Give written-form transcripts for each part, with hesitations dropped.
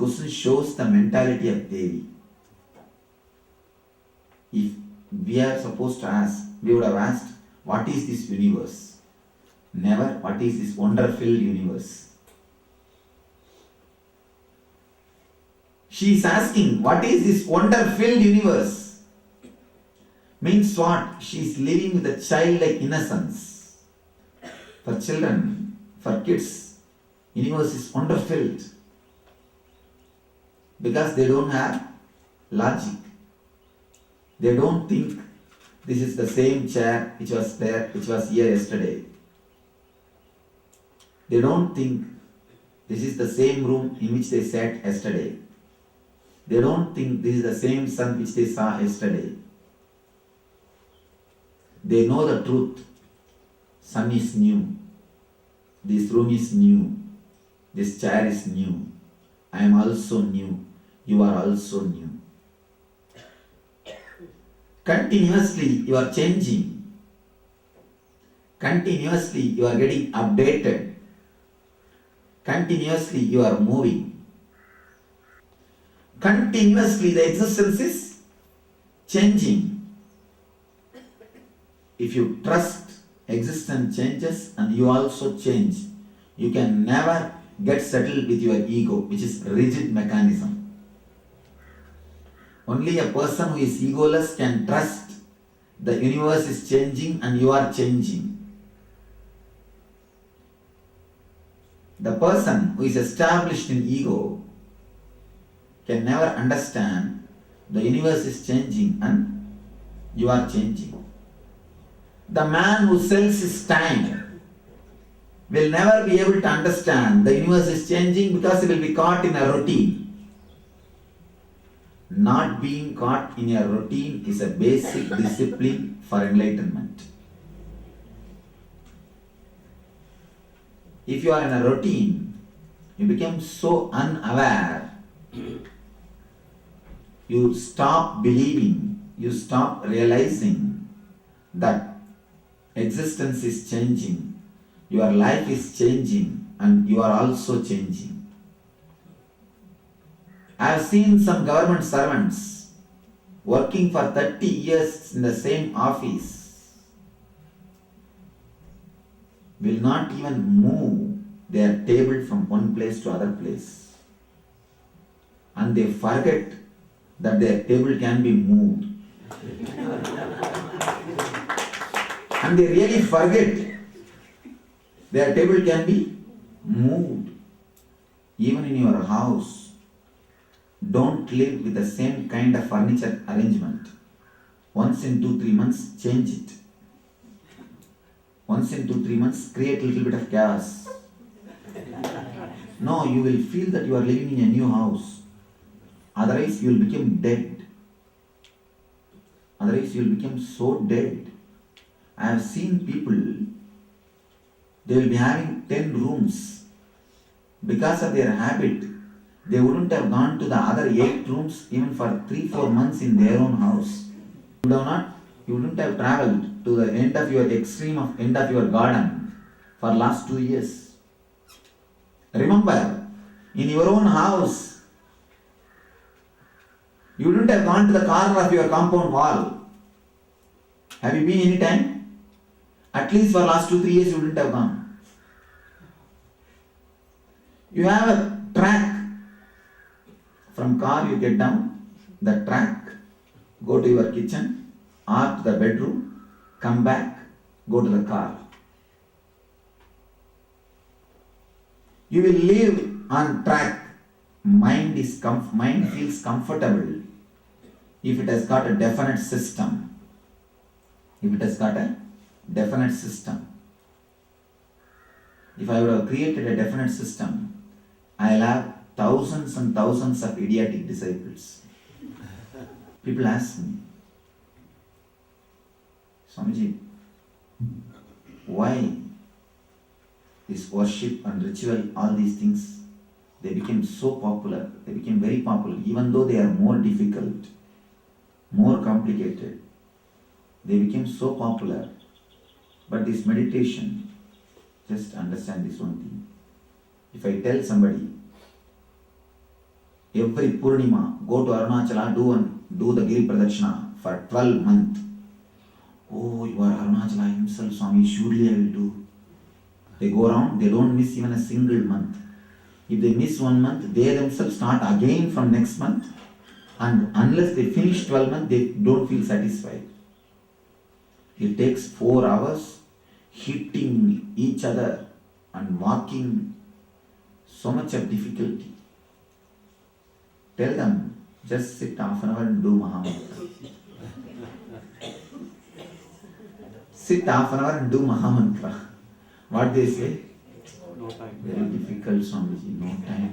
question shows the mentality of Devi. If we are supposed to ask, we would have asked, what is this universe? Never, what is this wonder-filled universe? She is asking, what is this wonder-filled universe? Means what? She is living with a childlike innocence. For children, for kids, universe is wonder-filled. Because they don't have logic. They don't think this is the same chair which was there, which was here yesterday. They don't think this is the same room in which they sat yesterday. They don't think this is the same sun which they saw yesterday. They know the truth. Sun is new. This room is new. This chair is new. I am also new. You are also new. Continuously you are changing. Continuously you are getting updated. Continuously you are moving. Continuously the existence is changing. If you trust existence changes and you also change, you can never get settled with your ego, which is rigid mechanism. Only a person who is egoless can trust the universe is changing and you are changing. The person who is established in ego can never understand the universe is changing and you are changing. The man who sells his time will never be able to understand the universe is changing because he will be caught in a routine. Not being caught in a routine is a basic discipline for enlightenment. If you are in a routine, you become so unaware, you stop believing, you stop realizing that existence is changing, your life is changing, and you are also changing. I have seen some government servants working for 30 years in the same office will not even move their table from one place to other place. And they forget that their table can be moved. And they really forget their table can be moved. Even in your house, don't live with the same kind of furniture arrangement. Once in 2-3 months, change it. Once in 2-3 months, create a little bit of chaos. No, you will feel that you are living in a new house. Otherwise, you will become dead. Otherwise, you will become so dead. I have seen people, they will be having 10 rooms. Because of their habit, they wouldn't have gone to the other 8 rooms even for 3-4 months in their own house. You wouldn't have traveled to the end of your extreme of end of your garden for last 2 years. Remember, in your own house, you wouldn't have gone to the corner of your compound wall. Have you been any time? At least for last 2-3 years you wouldn't have gone. You have a track. From car you get down, the track, go to your kitchen or to the bedroom, come back, go to the car. You will live on track. Mind feels comfortable if it has got a definite system. If it has got a definite system. If I would have created a definite system, I'll have thousands and thousands of idiotic disciples. People ask me, Swamiji, why this worship and ritual, all these things, they became so popular, they became very popular, even though they are more difficult, more complicated. They became so popular. But this meditation, just understand this one thing. If I tell somebody, every Purnima, go to Arunachala, do the Giri Pradakshina for 12 months. Oh, you are Arunachala himself, Swami, surely I will do. They go around, they don't miss even a single month. If they miss 1 month, they themselves start again from next month, and unless they finish 12 months, they don't feel satisfied. It takes 4 hours hitting each other and walking, so much of difficulty. Tell them, just sit half an hour and do Mahamantra. Sit half an hour and do Mahamantra. What they say? No time. Very difficult, Swamiji, no time.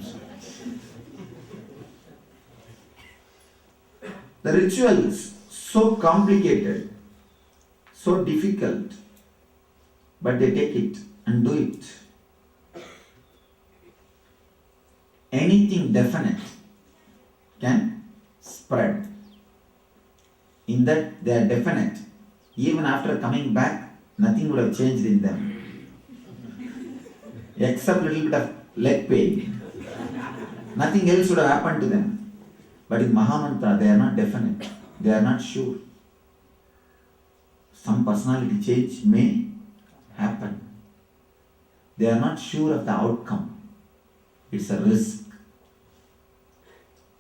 The rituals, so complicated, so difficult, but they take it and do it. Anything definite can spread. In that they are definite. Even after coming back, nothing would have changed in them. Except a little bit of leg pain. Nothing else would have happened to them. But in Mahamantra, they are not definite. They are not sure. Some personality change may happen. They are not sure of the outcome. It's a risk.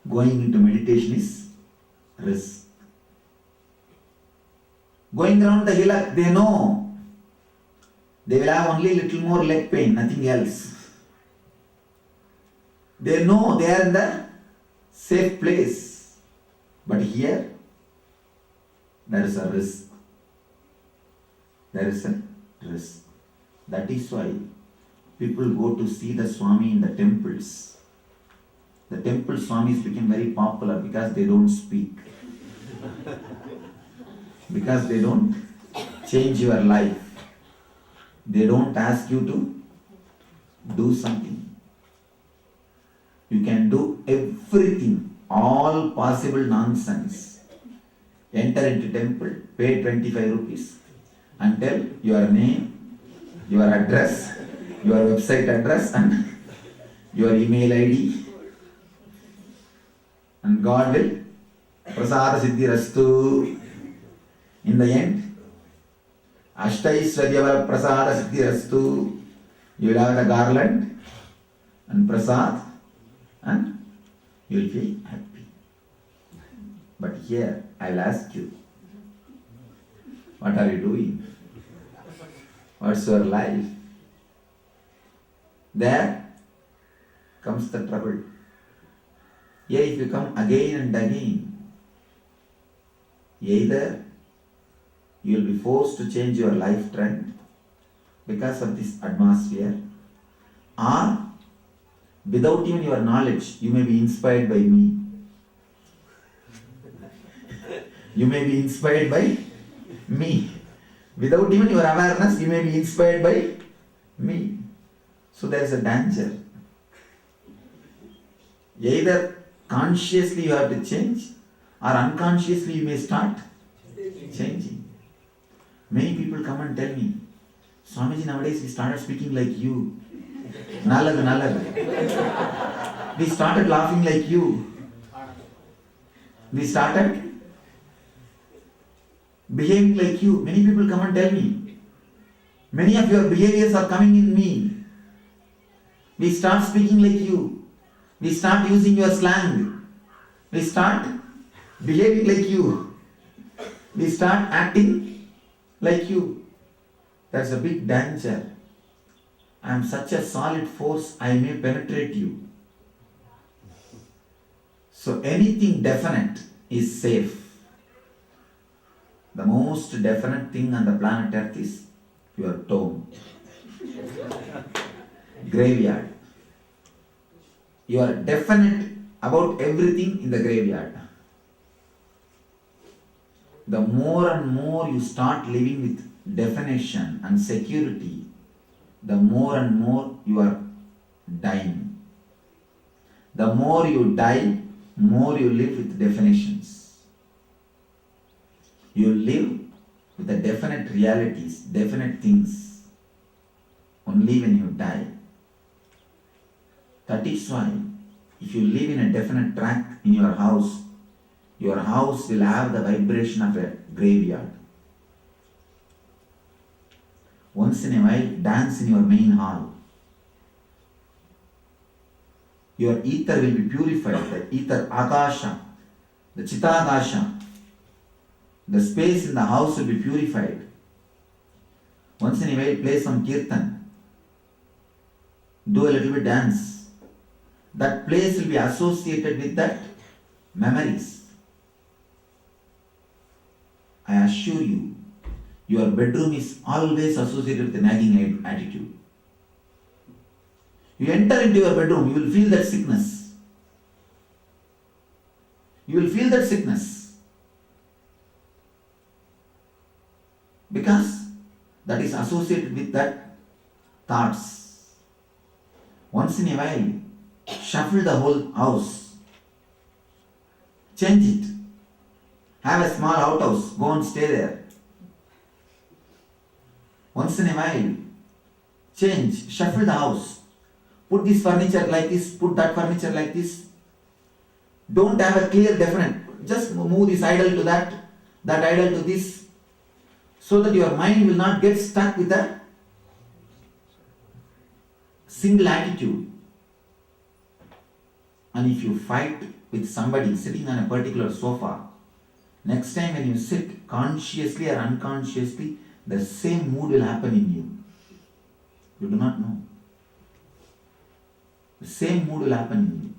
Going into meditation is risk. Going around the hillock, they know they will have only little more leg pain, nothing else. They know they are in the safe place. But here, there is a risk. There is a risk. That is why people go to see the Swami in the temples. The temple Swamis became very popular because they don't speak. Because they don't change your life. They don't ask you to do something. You can do everything, all possible nonsense. Enter into temple, pay 25 rupees and tell your name, your address, your website address and your email ID. And God will prasada siddhi rastu. In the end, Ashtaishwarya prasada siddhi rastu. You will have a garland and prasad and you will feel happy. But here, I will ask you, what are you doing? What's your life? There comes the trouble. Here if you come again and again, either you will be forced to change your life trend because of this atmosphere, or without even your knowledge, you may be inspired by me. You may be inspired by me. Without even your awareness, you may be inspired by me. So there is a danger. Either consciously you have to change, or unconsciously you may start changing. Many people come and tell me, Swamiji, nowadays we started speaking like you. Nalad. We started laughing like you. We started behaving like you. Many people come and tell me, many of your behaviors are coming in me. We start speaking like you. We start using your slang. We start behaving like you. We start acting like you. That's a big danger. I am such a solid force, I may penetrate you. So anything definite is safe. The most definite thing on the planet Earth is your tomb. Graveyard. You are definite about everything in the graveyard. The more and more you start living with definition and security, the more and more you are dying. The more you die, more you live with definitions. You live with the definite realities, definite things, only when you die. That is why if you live in a definite track in your house will have the vibration of a graveyard. Once in a while, dance in your main hall. Your ether will be purified, the ether akasha, the chitagasha. The space in the house will be purified. Once in a while, play some kirtan. Do a little bit dance. That place will be associated with that memories. I assure you, your bedroom is always associated with a nagging attitude. You enter into your bedroom, you will feel that sickness. You will feel that sickness. Because that is associated with that thoughts. Once in a while, shuffle the whole house. Change it. Have a small outhouse. Go and stay there. Once in a while, change. Shuffle the house. Put this furniture like this. Put that furniture like this. Don't have a clear definite. Just move this idol to that idol to this. So that your mind will not get stuck with a single attitude. And if you fight with somebody sitting on a particular sofa, next time when you sit, consciously or unconsciously, the same mood will happen in you. You do not know. The same mood will happen in you.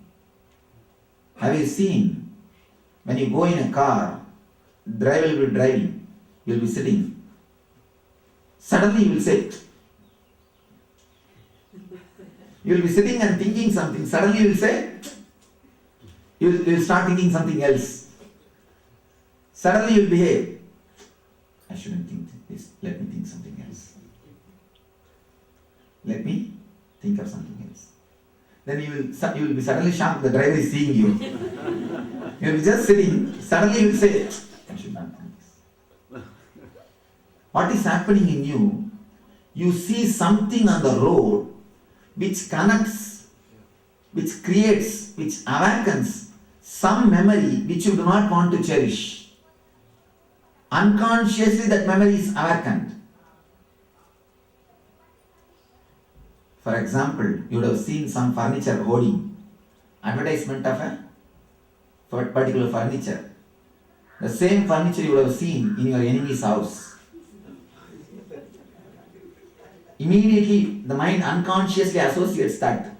Have you seen, when you go in a car, driver will be driving, you will be sitting. Suddenly you will say, you will be sitting and thinking something. Suddenly you will say, you will start thinking something else. Suddenly you will behave. I shouldn't think this. Let me think something else. Let me think of something else. Then you will be suddenly shocked the driver is seeing you. You will be just sitting. Suddenly you will say, I should not think this. What is happening in you? You see something on the road which connects, which creates, which awakens some memory which you do not want to cherish. Unconsciously that memory is awakened. For example, you would have seen some furniture hoarding, advertisement of a particular furniture. The same furniture you would have seen in your enemy's house. Immediately the mind unconsciously associates that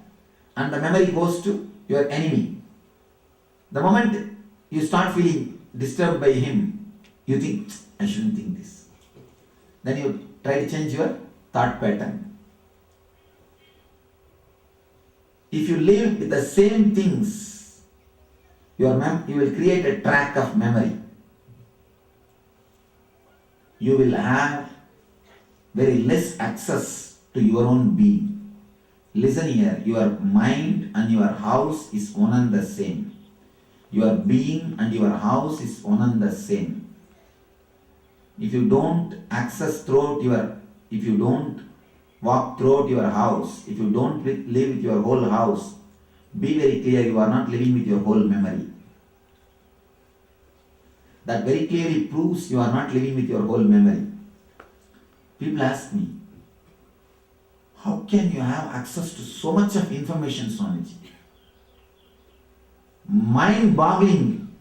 and the memory goes to your enemy. The moment you start feeling disturbed by him, you think, I shouldn't think this. Then you try to change your thought pattern. If you live with the same things, you will create a track of memory. You will have very less access to your own being. Listen here, your mind and your house is one and the same. Your being and your house is one and the same. If you don't if you don't walk throughout your house, if you don't live with your whole house, be very clear, you are not living with your whole memory. That very clearly proves you are not living with your whole memory. People ask me, how can you have access to so much of information, Swamiji? Mind-boggling.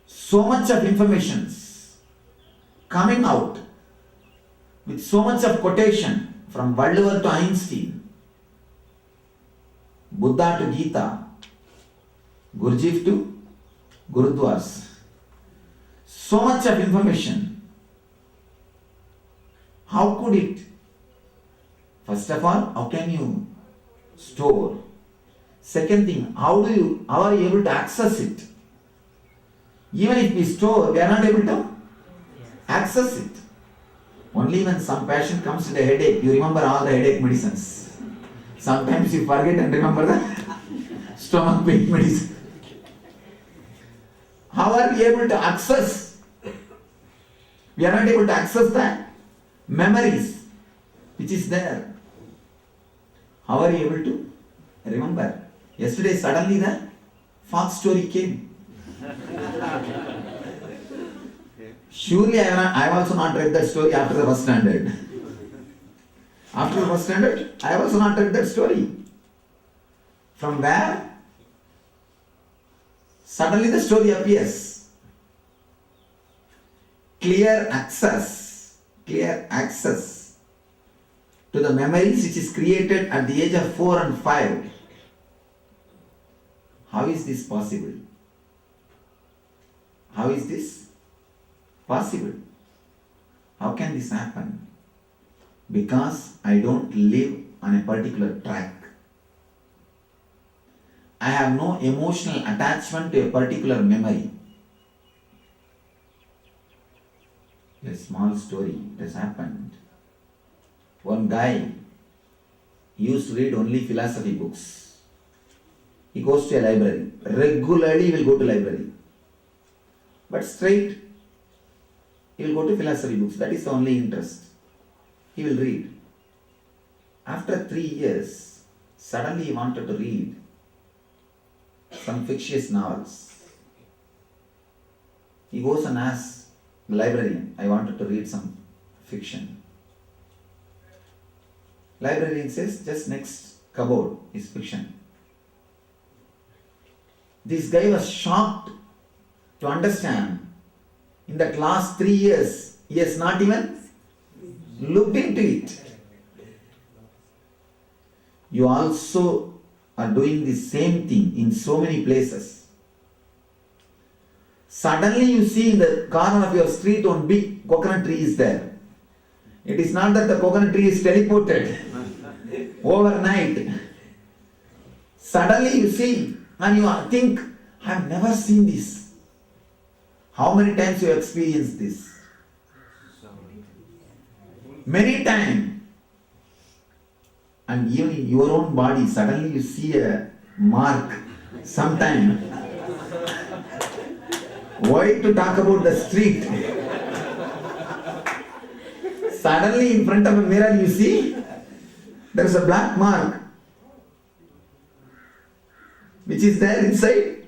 So much of information coming out with so much of quotation from Valdemar to Einstein, Buddha to Gita, Gurdjieff to Gurudwars. So much of information. How could it? First of all, how can you store? Second thing, how are you able to access it? Even if we store, we are not able to access it. Only when some patient comes with a headache, you remember all the headache medicines. Sometimes you forget and remember the stomach pain medicine. How are we able to access? We are not able to access the memories which is there. How are you able to remember? Yesterday suddenly the fox story came. Surely I have also not read that story after the first standard. After the first standard, I have also not read that story. From where? Suddenly the story appears. Clear access to the memories which is created at the age of 4 and 5. How is this possible? How is this possible? How can this happen? Because I don't live on a particular track. I have no emotional attachment to a particular memory. A small story has happened. One guy used to read only philosophy books. He goes to a library. Regularly he will go to library. But straight he will go to philosophy books. That is the only interest. He will read. After 3 years, suddenly he wanted to read some fictitious novels. He goes and asks the librarian, I wanted to read some fiction. Librarian says, just next cupboard is fiction. This guy was shocked to understand in that last 3 years, he has not even looked into it. You also are doing the same thing in so many places. Suddenly you see in the corner of your street one big coconut tree is there. It is not that the coconut tree is teleported overnight. Suddenly you see and you think, I have never seen this. How many times you have experienced this? Many times. And even in your own body, suddenly you see a mark sometime. Why to talk about the street? Suddenly in front of a mirror you see there is a black mark which is there inside,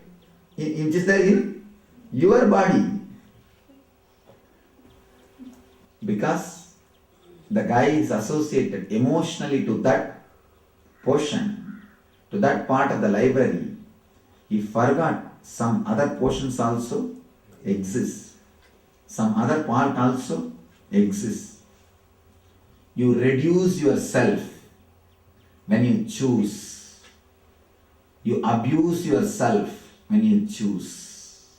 which is there in your body. Because the guy is associated emotionally to that portion, to that part of the library. He forgot some other portions also exist. Some other part also exists. You reduce yourself when you choose. You abuse yourself when you choose.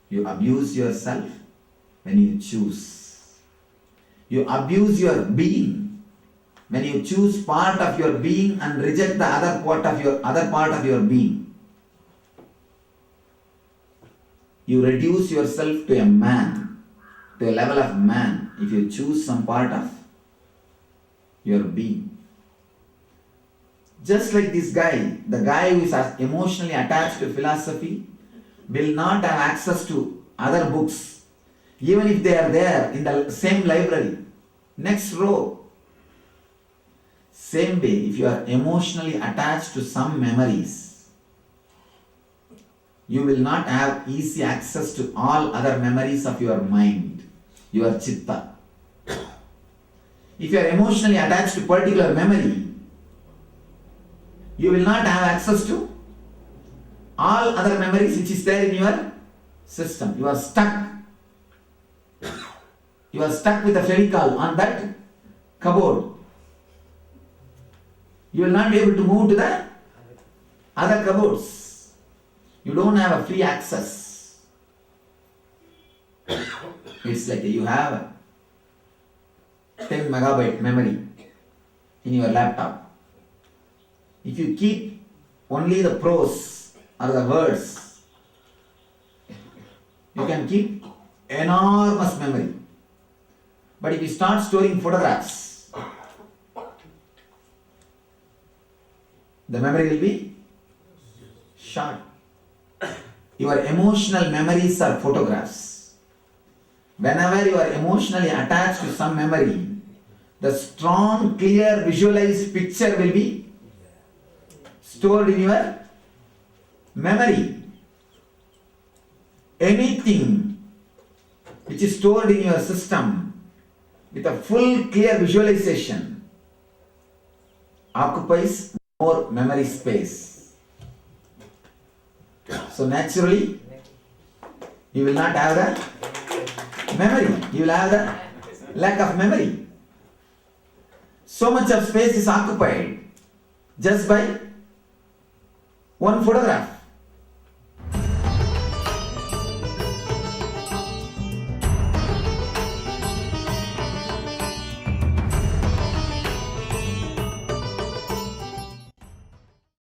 You abuse yourself when you choose. You abuse your being when you choose part of your being and reject the other part of your being. You reduce yourself to a man, to a level of man, if you choose some part of your being. Just like this guy, the guy who is emotionally attached to philosophy will not have access to other books, even if they are there in the same library, next row. Same way, if you are emotionally attached to some memories, you will not have easy access to all other memories of your mind, your chitta. If you are emotionally attached to particular memory, you will not have access to all other memories which is there in your system. You are stuck. You are stuck with a fevicol on that cupboard. You will not be able to move to the other cupboards. You don't have a free access. It's like you have a 10 megabyte memory in your laptop. If you keep only the prose or the words, you can keep enormous memory. But if you start storing photographs, the memory will be short. Your emotional memories are photographs. Whenever you are emotionally attached to some memory, the strong, clear, visualized picture will be stored in your memory. Anything which is stored in your system with a full clear visualization occupies more memory space. So naturally, you will not have the memory. You will have the lack of memory. So much of space is occupied just by one photograph.